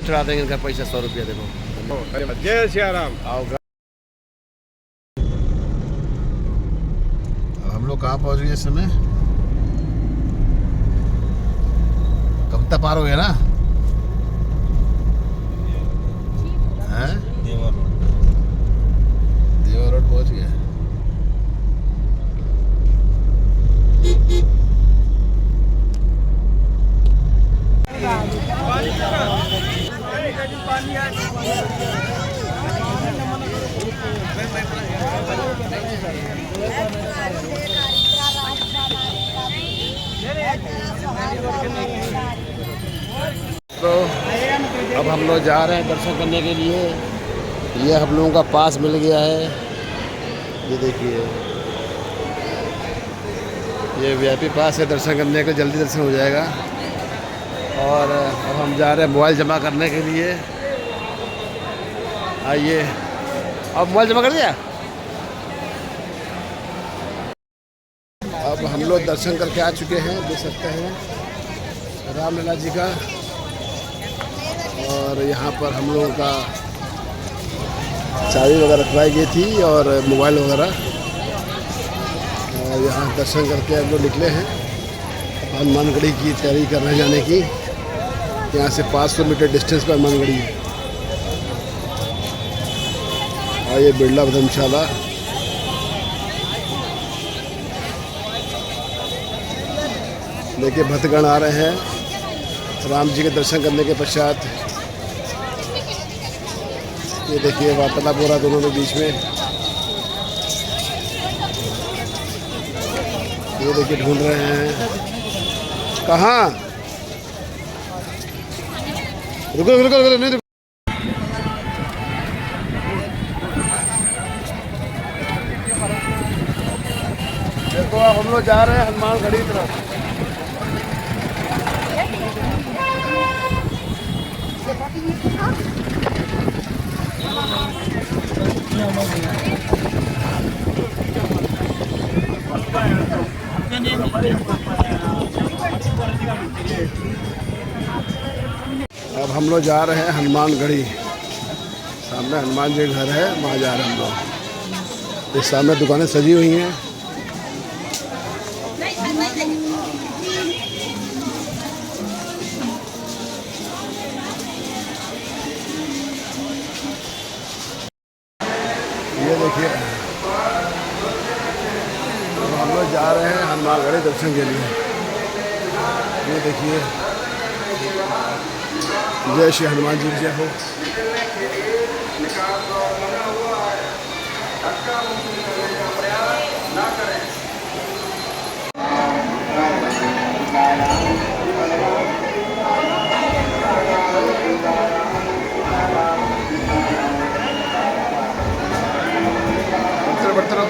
चढ़ा देंगे इनका पैसा 100 रुपया। देखो जय सिया राम। आओ। हम लोग कहाँ पहुँच गए इस समय? कविता पार हो गया ना? हैं? देवा रोड पहुँच गया। तो अब हम लोग जा रहे हैं दर्शन करने के लिए। ये हम लोगों का पास मिल गया है, ये देखिए, ये VIP पास है दर्शन करने का, जल्दी दर्शन हो जाएगा। और अब हम जा रहे हैं मोबाइल जमा करने के लिए। आइए, अब मोबाइल जमा कर दिया। अब हम लोग दर्शन करके आ चुके हैं, देख सकते हैं रामलला जी का। और यहाँ पर हम लोगों का चाबी वगैरह रखवाई गई थी और मोबाइल वगैरह। और यहाँ दर्शन करके हम लोग निकले हैं हनुमानगढ़ी की तैयारी कर रहे हैं जाने की। यहाँ से 500 मीटर डिस्टेंस पर हनुमानगढ़ी है। और ये बिरला धर्मशाला। देखिए भक्तगण आ रहे हैं राम जी के दर्शन करने के पश्चात। ये देखिए वार्तालाप हो रहा दोनों के बीच में। ये देखिए ढूंढ रहे हैं कहाँ। रुको रुको रुको, नहीं रुको। देखो अब हम लोग जा रहे हैं हनुमानगढ़ी तरफ। अब हम लोग जा रहे हैं हनुमानगढ़ी। सामने हनुमान जी घर है, वहाँ जा रहे हैं हम लोग। इस सामने दुकानें सजी हुई हैं। ये देखिए हम लोग जा रहे हैं हनुमानगढ़ी दर्शन के लिए। ये देखिए, जय श्री हनुमान जी की जय हो। बढ़ते रहो।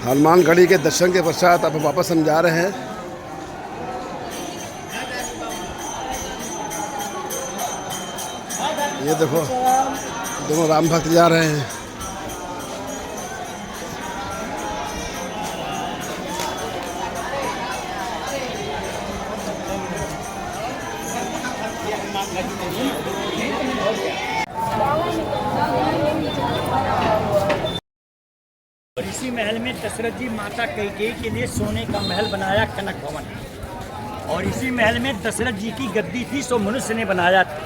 हनुमानगढ़ी के दर्शन के पश्चात अब वापस हम जा रहे हैं। ये देखो दोनों राम भक्त जा रहे हैं। और इसी महल में दशरथ जी माता कैकेयी के लिए सोने का महल बनाया कनक भवन। और इसी महल में दशरथ जी की गद्दी थी, सो मनुष्य ने बनाया था।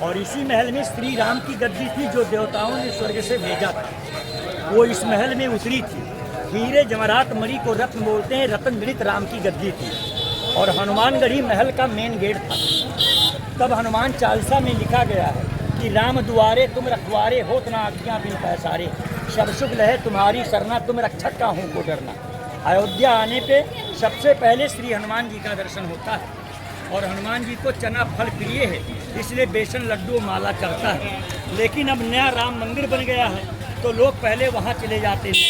और इसी महल में श्री राम की गद्दी थी जो देवताओं ने स्वर्ग से भेजा था, वो इस महल में उतरी थी। हीरे जवाहरात मणि को रत्न बोलते हैं, रत्न जड़ित राम की गद्दी थी। और हनुमानगढ़ी महल का मेन गेट था। तब हनुमान चालीसा में लिखा गया है कि राम दुआरे तुम रखवारे, होत ना आज्ञा बिन पैसारे, सब सुख लहे तुम्हारी सरना, तुम रक्षक का हूँ को डरना। अयोध्या आने पे सबसे पहले श्री हनुमान जी का दर्शन होता है। और हनुमान जी को चना फल प्रिय है, इसलिए बेसन लड्डू माला चढ़ता है। लेकिन अब नया राम मंदिर बन गया है तो लोग पहले वहाँ चले जाते हैं,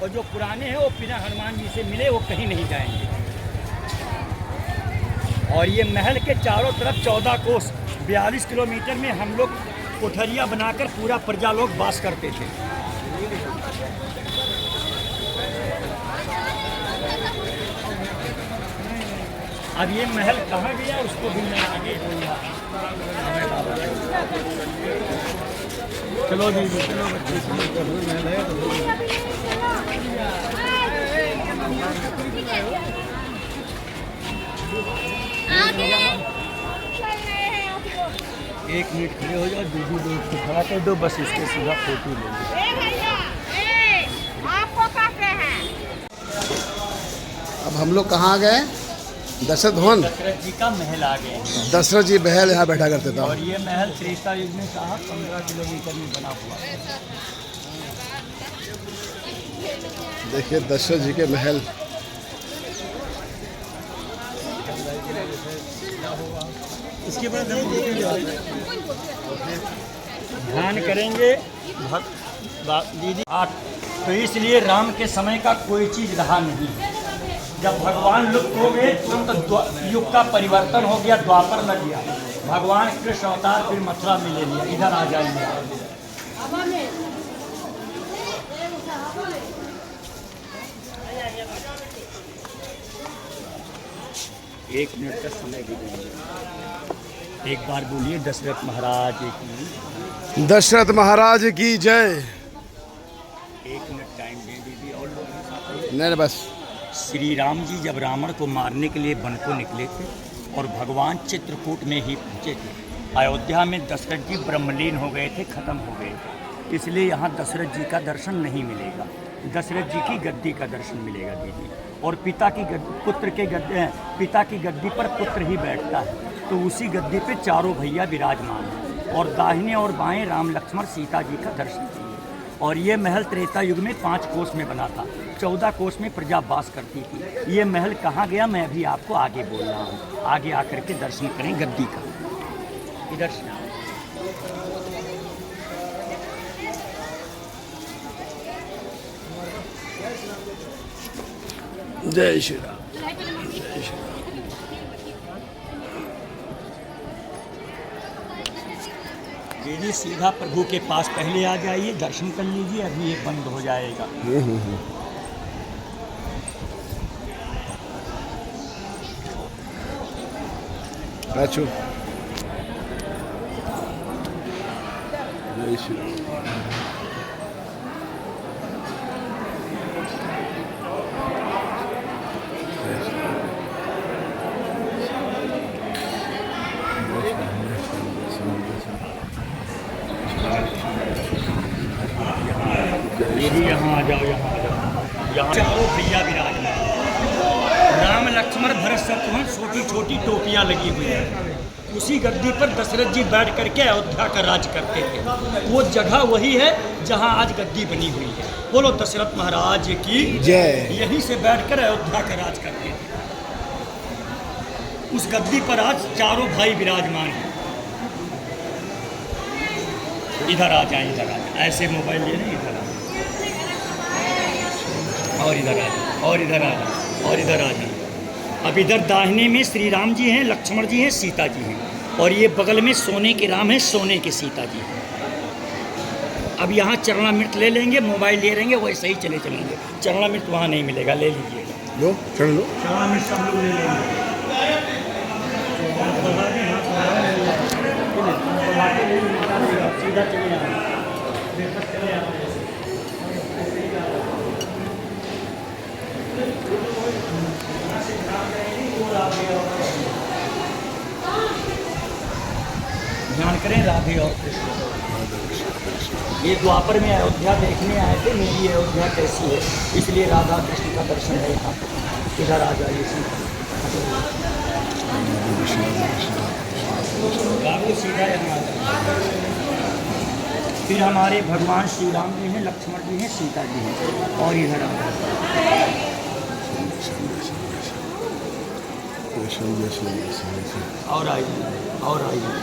और जो पुराने हैं वो बिना हनुमान जी से मिले वो कहीं नहीं जाएंगे। और ये महल के चारों तरफ 14 कोस 42 किलोमीटर में हम लोग कोठरियाँ बनाकर पूरा प्रजा लोग वास करते थे। अब ये महल कहाँ गया उसको भी मैं आगे बोलूँगा। चलो दीदी चलो एक मिनट खड़े हो जाओ, दीदी दूर से खड़ा कर दो, बस इसके सीधा फोटो ले लो। आपको कहते हैं। अब हम लोग कहाँ आ गए? दशरथ भवन। दशरथ जी का महल आ गए हैं। दशरथ जी महल यहाँ बैठा करते थे। और ये महल त्रेता युग में साहब 15 किलोमीटर में बना हुआ है। देखिए दशरथ जी के महल। इसके बाद ध्यान करेंगे दीदी आठ। तो इसलिए राम के समय का कोई चीज़ रहा नहीं। जब भगवान लुप्त हो गए तुरंत युग का परिवर्तन हो गया, द्वापर लग गया। भगवान कृष्ण अवतार फिर मथुरा में ले लिया। इधर आ जाएंगे। एक मिनट का समय दीजिए। एक बार बोलिए दशरथ महाराज की। दशरथ महाराज की जय। एक मिनट टाइम दे दीजिए और लोग नहीं बस। श्री राम जी जब रावण को मारने के लिए वन को निकले थे और भगवान चित्रकूट में ही पहुँचे थे। अयोध्या में दशरथ जी ब्रह्मलीन हो गए थे, खत्म हो गए थे, इसलिए यहाँ दशरथ जी का दर्शन नहीं मिलेगा। दशरथ जी की गद्दी का दर्शन मिलेगा दीदी। और पिता की गद्दी पर पुत्र ही बैठता है, तो उसी गद्दी पे चारों भैया विराजमान हैं। और दाहिने और बाएं राम लक्ष्मण सीता जी का दर्शन चाहिए। और ये महल त्रेता युग में 5 कोस में बना था। 14 कोस में प्रजा वास करती थी। ये महल कहाँ गया मैं अभी आपको आगे बोल रहा हूँ। आगे आकर के दर्शन करें गद्दी का। इधर से जय श्री राम। जय श्री राम। दीदी सीधा प्रभु के पास पहले आ जाइए, दर्शन कर लीजिए। अभी ये बंद हो जाएगा। राचू जय श्री राम। दीदी यहाँ आ जाओ, यहाँ आ जाओ। यहाँ चारों भैया विराजमान। राम लक्ष्मण भरत शत्रुघ्न छोटी छोटी टोपियाँ लगी हुई है। उसी गद्दी पर दशरथ जी बैठ करके अयोध्या का राज करते थे। वो जगह वही है जहाँ आज गद्दी बनी हुई है। बोलो दशरथ महाराज की जय। यहीं से बैठकर अयोध्या का राज करते थे। उस गद्दी पर आज चारों भाई विराजमान हैं। इधर आ जाए, इधर आ जाए। ऐसे मोबाइल ले लें, इधर आ जाए। और इधर आ जाए, और इधर आ जाए, और इधर आ जाए। अब इधर दाहिने में श्री राम जी हैं, लक्ष्मण जी हैं, सीता जी हैं। और ये बगल में सोने के राम हैं, सोने के सीता जी हैं। अब यहाँ चरणामृत ले लेंगे, मोबाइल ले लेंगे, वैसे ही चले चलेंगे। चरणामृत वहाँ नहीं मिलेगा, ले लीजिएगा। लो चढ़ लो। चरणामृत सब लोग ले लेंगे। सीधा चले जाएंगे। ध्यान करें राधे और कृष्ण। ये द्वापर में अयोध्या देखने आए थे, मेरी अयोध्या कैसी है, इसलिए राधा कृष्ण का दर्शन है यहाँ। इधर आ जाइए बाबू, सीधा यहाँ आ जाइए। फिर हमारे भगवान श्री राम जी हैं, लक्ष्मण जी हैं, सीता जी हैं, और इधर आ जाइए। और आइए, और आइए।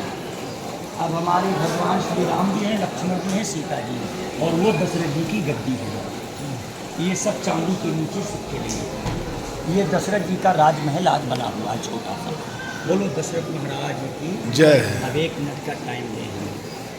अब हमारे भगवान श्री राम जी हैं, लक्ष्मण जी हैं, सीता जी हैं, और वो दशरथ जी की गद्दी है। ये सब चांदी के नीचे सिक्के लगे। ये दशरथ जी का राजमहल आज बना हुआ है, छोटा सा। बोलो दशरथ महाराज जी की जय। अब 1 मिनट का टाइम ले।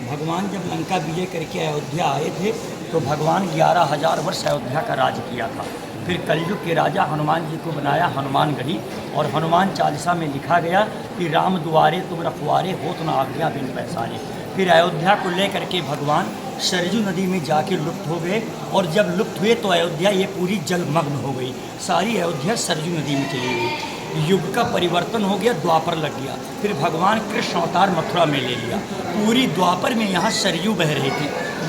भगवान जब लंका विजय करके अयोध्या आए थे तो भगवान 11,000 वर्ष अयोध्या का राज किया था। फिर कलयुग के राजा हनुमान जी को बनाया हनुमानगढ़ी, और हनुमान चालीसा में लिखा गया कि राम दुआरे तुम रखवारे होत न आज्ञा बिन पैसारे। फिर अयोध्या को लेकर के भगवान सरजू नदी में जाके लुप्त हो गए, और जब लुप्त हुए तो अयोध्या ये पूरी जलमग्न हो गई। सारी अयोध्या सरजू नदी में चली गई। युग का परिवर्तन हो गया, द्वापर लग गया। फिर भगवान कृष्ण अवतार मथुरा में ले लिया। पूरी द्वापर में यहाँ सरयू बह रही थी।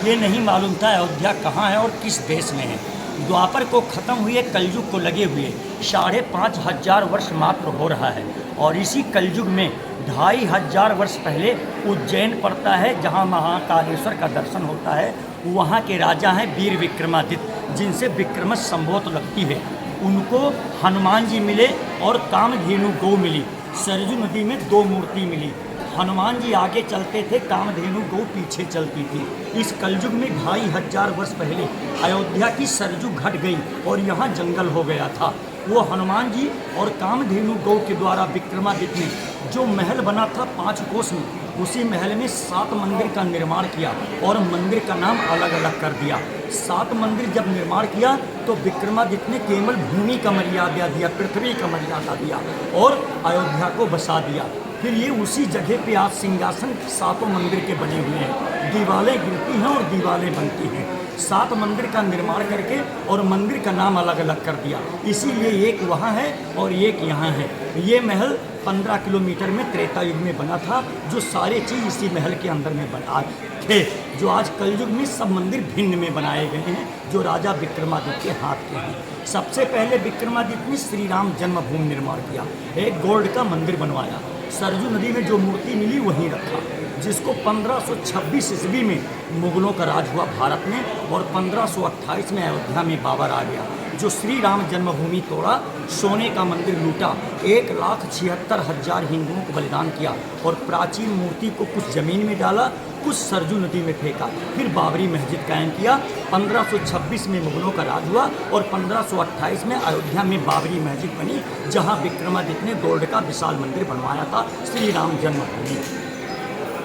ये नहीं मालूम था अयोध्या कहाँ है और किस देश में है। द्वापर को ख़त्म हुए, कलयुग को लगे हुए 5,500 वर्ष मात्र हो रहा है। और इसी कलयुग में 2,500 वर्ष पहले उज्जैन पड़ता है, जहाँ महाकालेश्वर का दर्शन होता है। वहाँ के राजा हैं वीर विक्रमादित्य, जिनसे विक्रमश संबोध लगती है। उनको हनुमान जी मिले और कामधेनु गौ मिली। सरजू नदी में 2 मूर्ति मिली। हनुमान जी आगे चलते थे, कामधेनु गौ पीछे चलती थी। इस कलयुग में 2,500 वर्ष पहले अयोध्या की सरजू घट गई और यहाँ जंगल हो गया था। वो हनुमान जी और कामधेनु गौ के द्वारा विक्रमादित्य ने जो महल बना था 5 कोस में, उसी महल में 7 मंदिर का निर्माण किया और मंदिर का नाम अलग अलग कर दिया। 7 मंदिर जब निर्माण किया तो विक्रमादित्य ने केवल भूमि का मर्यादा दिया, पृथ्वी का मर्यादा दिया और अयोध्या को बसा दिया। फिर ये उसी जगह पे आज सिंहासन 7 मंदिर के बने हुए हैं। दीवारें गिरती हैं और दीवारें बनती हैं। 7 मंदिर का निर्माण करके और मंदिर का नाम अलग अलग कर दिया। इसीलिए एक वहाँ है और एक यहाँ है। ये महल 15 किलोमीटर में त्रेता युग में बना था, जो सारे चीज़ इसी महल के अंदर में बना थे। जो आज कलयुग में सब मंदिर भिन्न में बनाए गए हैं, जो राजा विक्रमादित्य के हाथ के हैं। सबसे पहले विक्रमादित्य ने श्री राम जन्मभूमि निर्माण किया, एक गोल्ड का मंदिर बनवाया। सरजू नदी में जो मूर्ति मिली वहीं रखा, जिसको 1526 ईस्वी में मुगलों का राज हुआ भारत में, और 1528 में अयोध्या में बाबर आ गया, जो श्री राम जन्मभूमि तोड़ा, सोने का मंदिर लूटा, 1,76,000 हिंदुओं को बलिदान किया और प्राचीन मूर्ति को कुछ ज़मीन में डाला, कुछ सरजू नदी में फेंका। फिर बाबरी मस्जिद कायम किया। 1526 में मुगलों का राज हुआ और 1528 में अयोध्या में बाबरी मस्जिद बनी, जहां विक्रमादित्य ने गोल्ड का विशाल मंदिर बनवाया था, श्री राम जन्मभूमि।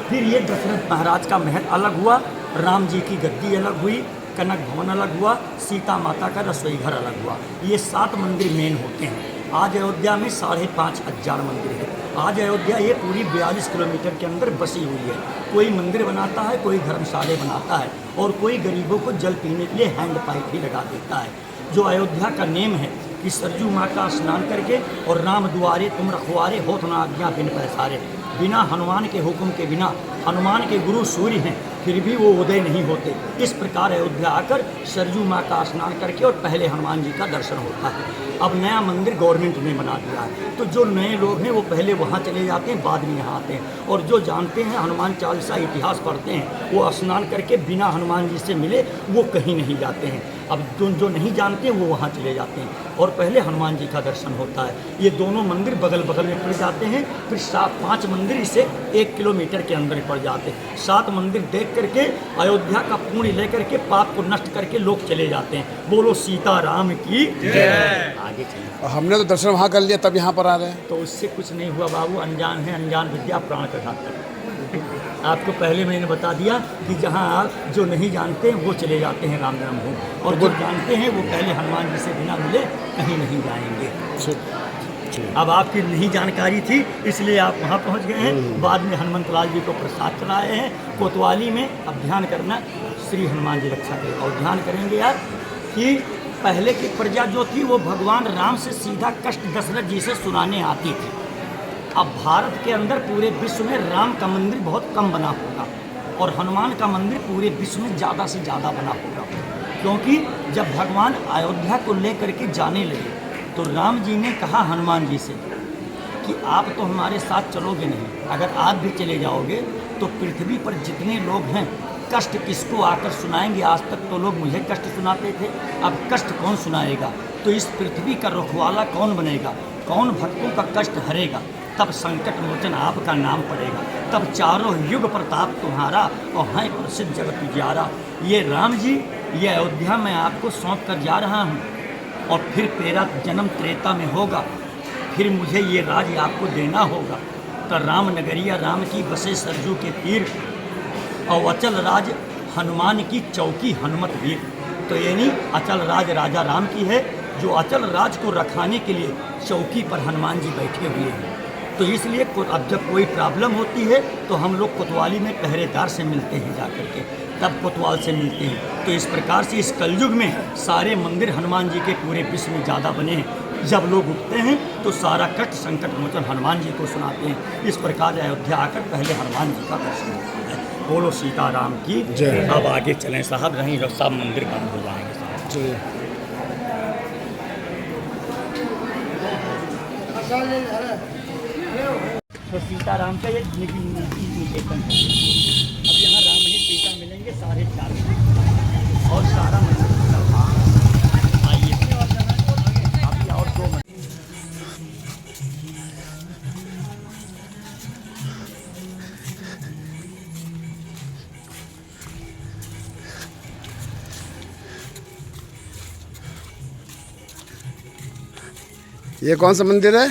फिर ये दशरथ महाराज का महल अलग हुआ, राम जी की गद्दी अलग हुई, कनक भवन अलग हुआ, सीता माता का रसोई घर अलग हुआ। ये 7 मंदिर मेन होते हैं। आज अयोध्या में 5,500 मंदिर है। आज अयोध्या ये पूरी 42 किलोमीटर के अंदर बसी हुई है। कोई मंदिर बनाता है, कोई धर्मशाले बनाता है, और कोई गरीबों को जल पीने के लिए हैंड पाइप ही लगा देता है। जो अयोध्या का नेम है कि सरजू माँ का स्नान करके और राम दुआरे तुम रखवारे होत न आज्ञा बिन पैसारे। बिना हनुमान के हुक्म के बिना, हनुमान के गुरु सूर्य हैं, फिर भी वो उदय नहीं होते। इस प्रकार अयोध्या आकर सरजू माँ का स्नान करके और पहले हनुमान जी का दर्शन होता है। अब नया मंदिर गवर्नमेंट ने बना दिया है, तो जो नए लोग हैं वो पहले वहाँ चले जाते हैं, बाद में यहाँ आते हैं। और जो जानते हैं हनुमान चालीसा इतिहास पढ़ते हैं, वो स्नान करके बिना हनुमान जी से मिले वो कहीं नहीं जाते हैं। अब जो नहीं जानते वो वहाँ चले जाते हैं और पहले हनुमान जी का दर्शन होता है। ये दोनों मंदिर बगल बगल में पड़ जाते हैं। फिर 5 मंदिर इसे 1 किलोमीटर के अंदर पड़ जाते हैं। 7 मंदिर देख करके अयोध्या का पुण्य लेकर के पाप को नष्ट करके लोग चले जाते हैं। बोलो सीता राम की जय। आगे चलिए। हमने तो दर्शन वहाँ कर लिया, तब यहाँ पर आ रहे हैं। तो उससे कुछ नहीं हुआ बाबू, अनजान है, अनजान विद्या प्राण का घातक। आपको पहले मैंने बता दिया कि जहाँ आप जो नहीं जानते हैं वो चले जाते हैं राम जन्मभूमि, और जो जानते हैं वो पहले हनुमान जी से बिना मिले कहीं नहीं जाएंगे। अब आपकी नहीं जानकारी थी इसलिए आप वहाँ पहुँच गए हैं। बाद में हनुमंतलाल जी को प्रसाद चढ़ाए हैं कोतवाली में। अब ध्यान करना, श्री हनुमान जी रक्षा करें। और ध्यान करेंगे यार कि पहले की प्रजा जो थी वो भगवान राम से सीधा कष्ट दशरथ जी से सुनाने आती थी। अब भारत के अंदर पूरे विश्व में राम का मंदिर बहुत कम बना होगा और हनुमान का मंदिर पूरे विश्व में ज़्यादा से ज़्यादा बना होगा, क्योंकि जब भगवान अयोध्या को लेकर के जाने लगे तो राम जी ने कहा हनुमान जी से कि आप तो हमारे साथ चलोगे नहीं, अगर आप भी चले जाओगे तो पृथ्वी पर जितने लोग हैं कष्ट किसको आकर सुनाएंगे। आज तक तो लोग मुझे कष्ट सुनाते थे, अब कष्ट कौन सुनाएगा। तो इस पृथ्वी का रखवाला कौन बनेगा, कौन भक्तों का कष्ट हरेगा। तब संकट मोचन आपका नाम पड़ेगा, तब चारों युग प्रताप तुम्हारा और हैं प्रसिद्ध जगत उजियारा। ये राम जी, ये अयोध्या मैं आपको सौंप कर जा रहा हूँ और फिर मेरा जन्म त्रेता में होगा, फिर मुझे ये राज आपको देना होगा। तो राम नगरिया राम की बसे सरजू के तीर और अचल राज हनुमान की चौकी हनुमत वीर। तो यानी अचल राज राजा राम की है, जो अचल राज को रखाने के लिए चौकी पर हनुमान जी बैठे हुए हैं। तो इसलिए अब जब कोई प्रॉब्लम होती है तो हम लोग कोतवाली में पहरेदार से मिलते हैं जाकर के, तब कोतवाल से मिलते हैं। तो इस प्रकार से इस कलयुग में सारे मंदिर हनुमान जी के पूरे विश्व में ज़्यादा बने हैं। जब लोग उठते हैं तो सारा कष्ट संकट मोचन हनुमान जी को सुनाते हैं। इस प्रकार अयोध्या आकर पहले हनुमान जी का दर्शन होता है। बोलो सीताराम की जय। अब आगे चलें साहब, नहीं सब मंदिर बंद हो जाएंगे साहब। तो सीताराम का ये निकेतन है। अब यहाँ राम ही सीता मिलेंगे सारे चार और सारा मंदिर आइए अभी और 2 मिनट। ये कौन सा मंदिर है?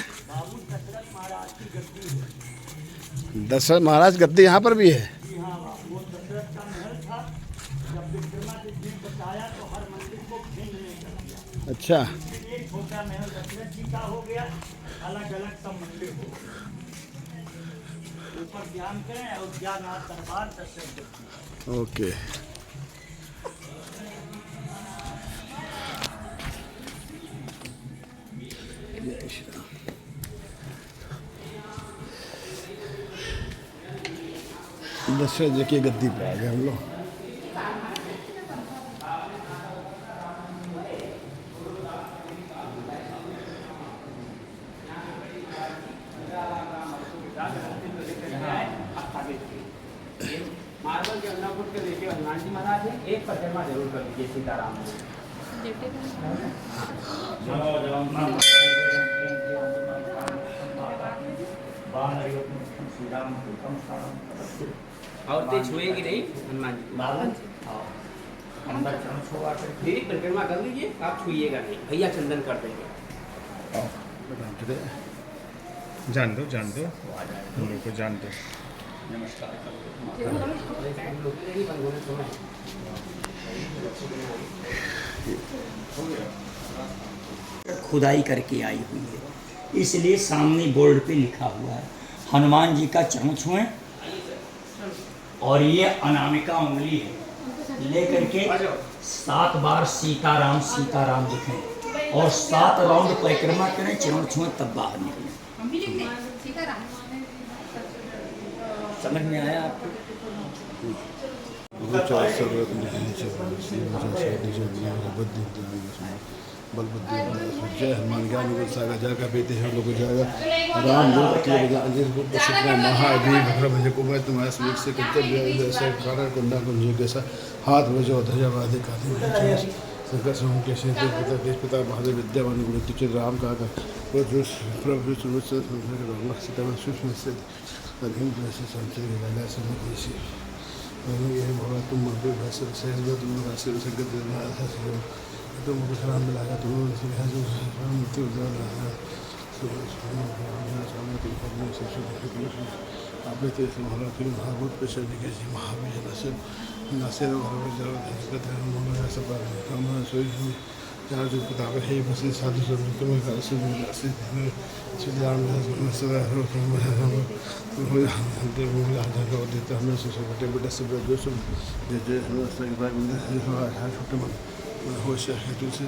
दशरथ महाराज गद्दी यहाँ पर भी है। वो दशरथ का महल था, जब विक्रमादित्य ने बचाया तो हर मंदिर को भिन्न कर दिया। अच्छा, एक छोटा महल दशरथ जी का हो गया, अलग अलग सब मंदिर हो गए। ऊपर ध्यान करें, अयोध्यानाथ दरबार दशरथ। ओके। जय श्री राम। दशरथ जी की गद्दी पे आ गए हम लोग। मार्बल के अन्नकूट के देखिए हनुमान जी महाराज है, एक परिक्रमा जरूर कर लीजिए सीताराम। और ते छुएगी नहीं हनुमान जी अंदर चरण छुआ कर दीदी परिक्रमा कर लीजिए, आप छुइएगा नहीं, भैया चंदन कर देंगे। जान दो हम लोग को जान दो। खुदाई करके आई हुई है, इसलिए सामने बोर्ड पे लिखा हुआ है हनुमान जी का चरण छुएं और ये अनामिका उंगली है लेकर के 7 बार सीताराम सीताराम लिखें और 7 राउंड परिक्रमा करें, चरण छुएं तब बाहर निकलें। समझ में आया आपको? जय हनुमान ज्ञान गुण सागर जागा बेते हैं लोग जाएगा राम दूत के बजा महावीर भद्र भज को मैं तुम्हारे स्वीट से जैसे कारण कुंडा कुंजी कैसा हाथ में जो ध्वजा वादे काले संकट समूह के शेष पिता देश पिता महादेव विद्यावान गुरु तुझे राम का प्रभु सीता सूक्ष्म से ये भगवान तुम मंदिर भैसे तुम वैसे संकट तो मुझे खराब मिलाया तुम मृत्यु आपने तो फिल्म भागवत पे चल के महावीर नशे चार जो किताब है बस साधु श्री राम सदा देता हमें छोटे बेटा सब जो सब छोटे मन होश तुलसी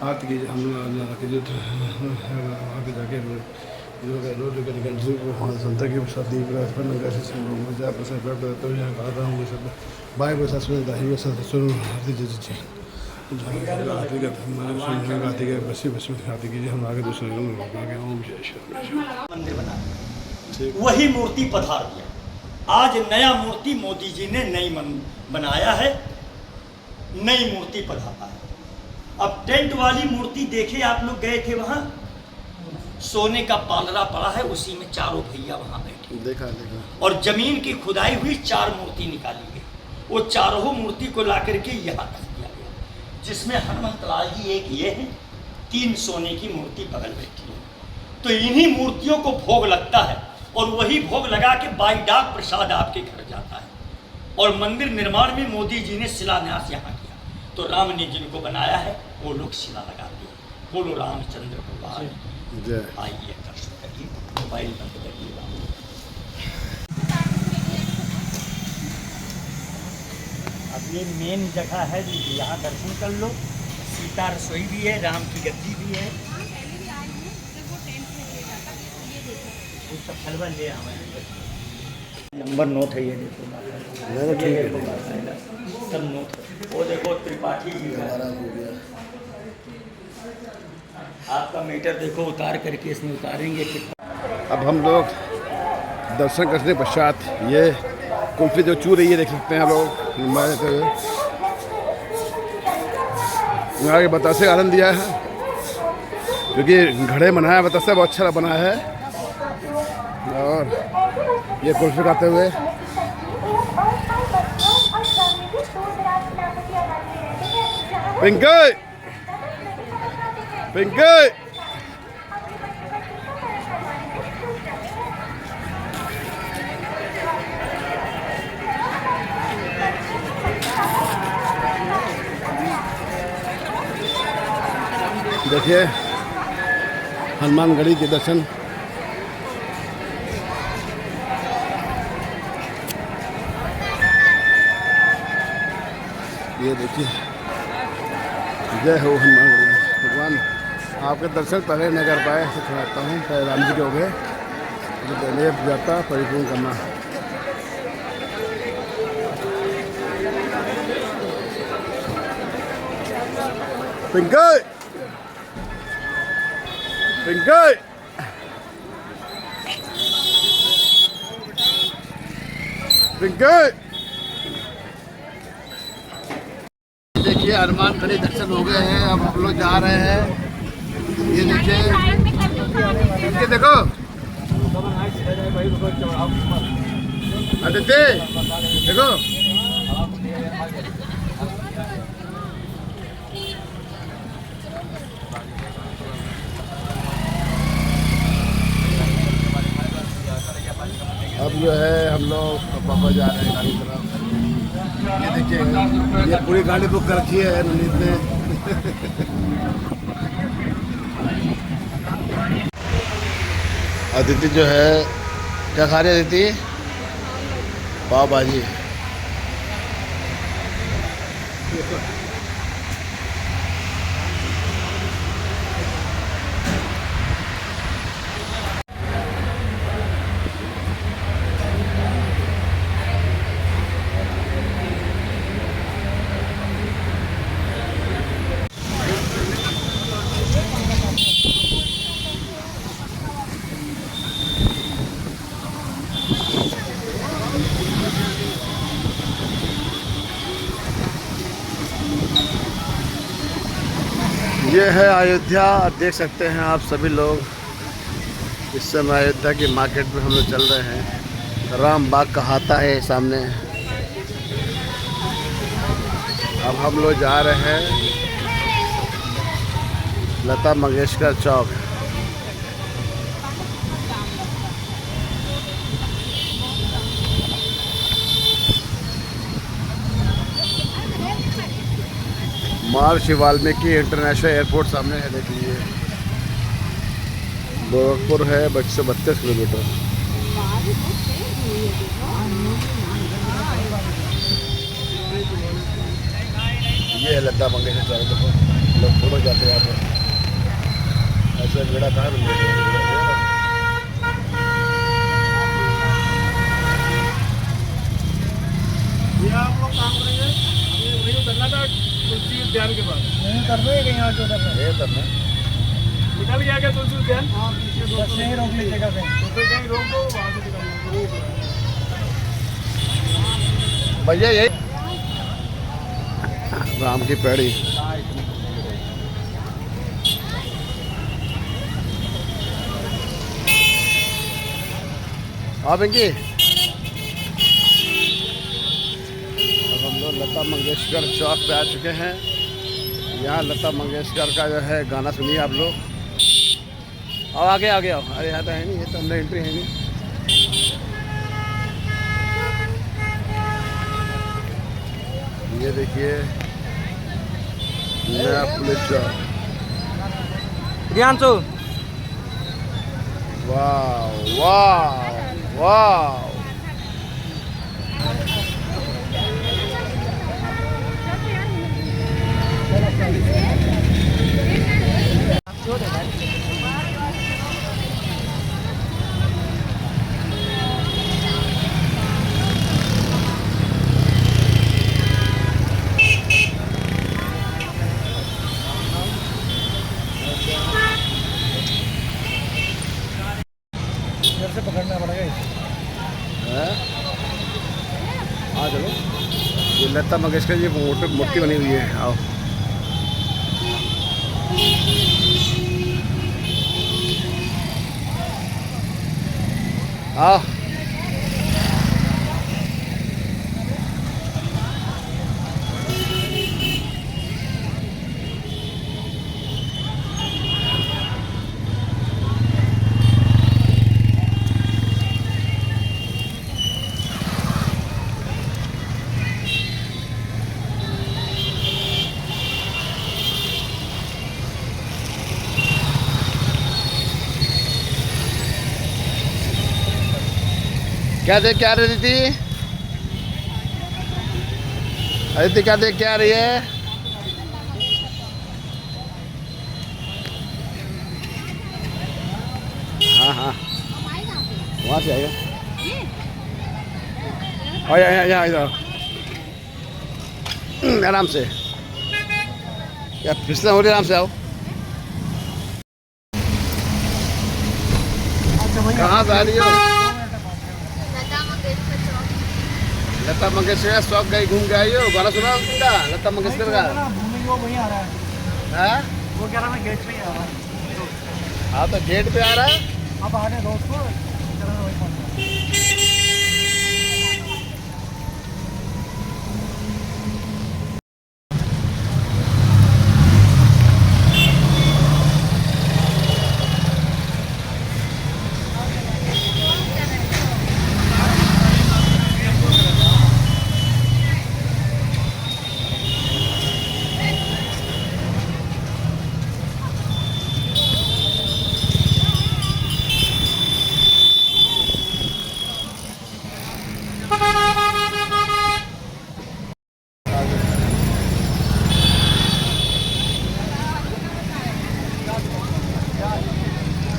हाथ की हम लोग के जो आगे जाके रोड के निकल संता की शादी मजा पसंद करता तो यहाँ गा रहा हूँ सब बाई बसा सुन दाही बसा सुन हाथी जी हाथी के बसी बस में हाथी की हम आगे दूसरे लोग आगे ओम जय श्री मंदिर बना वही मूर्ति पधार दिया। आज नया मूर्ति मोदी जी ने नई बनाया है, नई मूर्ति पधारा है। अब टेंट वाली मूर्ति देखे आप लोग गए थे वहां, सोने का पालरा पड़ा है, उसी में चारों भैया वहां बैठे देखा और जमीन की खुदाई हुई 4 मूर्ति निकाली गई। वो चारों मूर्ति को ला करके यहाँ रख दिया गया, जिसमें हनुमंत लाल जी एक ये है, 3 सोने की मूर्ति बगल बैठी है। तो इन्हीं मूर्तियों को भोग लगता है और वही भोग लगा के बाई डाक प्रसाद आपके घर जाता है। और मंदिर निर्माण में मोदी जी ने शिलान्यास यहाँ किया, तो राम ने जिनको बनाया है वो लोग शिला लगा दिए। बोलो रामचंद्र भगवान जय। आइए दर्शन करिए, मोबाइल बंद करिए। अब ये मेन जगह है, यहाँ दर्शन कर लो। सीता रसोई भी है, राम की गद्दी भी है। सब हलवा ले नंबर नोट है, ये देखो सब नोट है। वो देखो त्रिपाठी जी है, आपका मीटर देखो उतार करके इसमें उतारेंगे कितना। अब हम लोग दर्शन करने पश्चात ये कुल्फी जो चू रही है देख सकते हैं आप लोग। आगे बतासे आनंद दिया है क्योंकि घड़े बनाया है, बतासे बहुत अच्छा बना है। और ये कुल्फी खाते हुए पिंकी पिंकी देखिए हनुमानगढ़ी के दर्शन। ये देखिए, जय हो हनुमानगढ़ी भगवान। आपके दर्शन पहले नहीं कर पाए, ऐसे चाहता हूँ पहले राम जी के हो गए, तो पहले जाता परिपूर्ण करना। पिंकी पिंकी पिंकी देखिए हनुमानगढ़ी दर्शन हो गए हैं। अब हम लोग जा रहे हैं। ये देखिए, ये देखो आदित्य देखो, अब जो है हम लोग पापा जा रहे हैं गाड़ी की तरफ। ये देखिए, ये पूरी गाड़ी बुक कर रखी है नवनीत ने। अदिति जो है क्या खा रही है अदिति? पाव भाजी। ये है अयोध्या। देख सकते हैं आप सभी लोग, इस समय अयोध्या की मार्केट में हम लोग चल रहे हैं। राम बाग का हाथा है सामने। अब हम लोग जा रहे हैं लता मंगेशकर चौक। महर्षि वाल्मीकि इंटरनेशनल एयरपोर्ट सामने है, देख लीजिए। गोरखपुर है 132 किलोमीटर। ये है लता मंगेशकर चौक। लोग फोटो जाते हैं यहाँ पर। ऐसे बेड़ा कहाँ मिलेगा? आप लोग काम करेंगे, वही उतरना था तुलसी उद्यान के पास। नहीं कर रहे हैं यहाँ जो कर ये करना निकल गया क्या तुलसी उद्यान? हाँ, नहीं रोक लीजिएगा कहीं। तो फिर कहीं रोक दो, वहाँ से निकल भैया यही राम की पेड़ी। हाँ पिंकी, अब हम लोग लता मंगेशकर चौक पे आ चुके हैं। यहाँ लता मंगेशकर का जो है गाना सुनिए आप लोग। आओ आगे आगे आओ। अरे यहाँ तो है नहीं, ये तो अंदर एंट्री है नहीं। ये देखिए नया पुलिस चौक। प्रियांशु वाह वाह वाह। से पकड़ना पड़ेगा है? हाँ चलो, ये लता मंगेशकर जी मूर्ति बनी हुई है। आओ आओ। क्या देख क्या रही थी अदिति? क्या देख क्या रही है? हाँ हाँ वहाँ से आएगा। और यहाँ इधर आराम से, क्या फिसलन हो रही, आराम से आओ। कहाँ से आ रही हो? लता मंगेशकर चौक गई, घूम के आई हो? गाना सुना उनका लता मंगेशकर का? वही आ रहा है। हाँ वो कह रहा मैं गेट पे ही आ रहा हूँ। हाँ तो गेट पे आ रहा है। अब आ रहे दोस्त को कह रहा वही पहुंच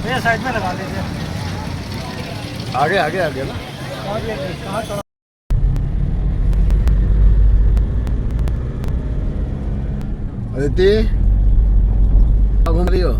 भैया साइड में लगा लीजिए। आगे आगे आगे ना। अदिति घूम रही हो?